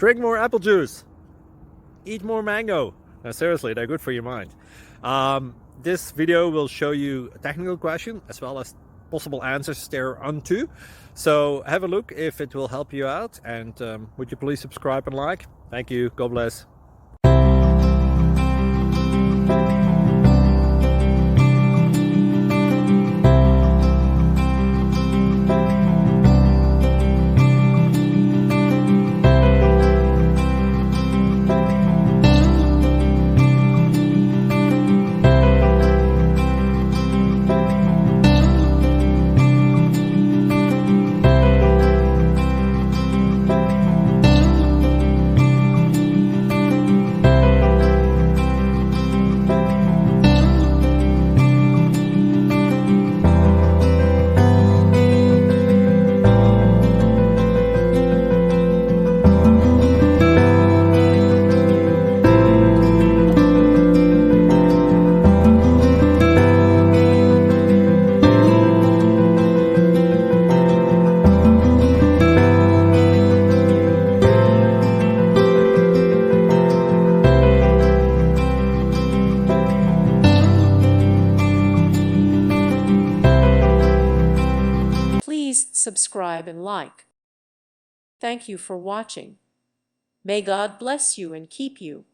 Drink more apple juice. Eat more mango. Seriously, they're good for your mind. This video will show you a technical question as well as possible answers thereunto. So have a look if it will help you out, and would you please subscribe and like? Thank you. God bless. Please subscribe and like. Thank you for watching. May God bless you and keep you.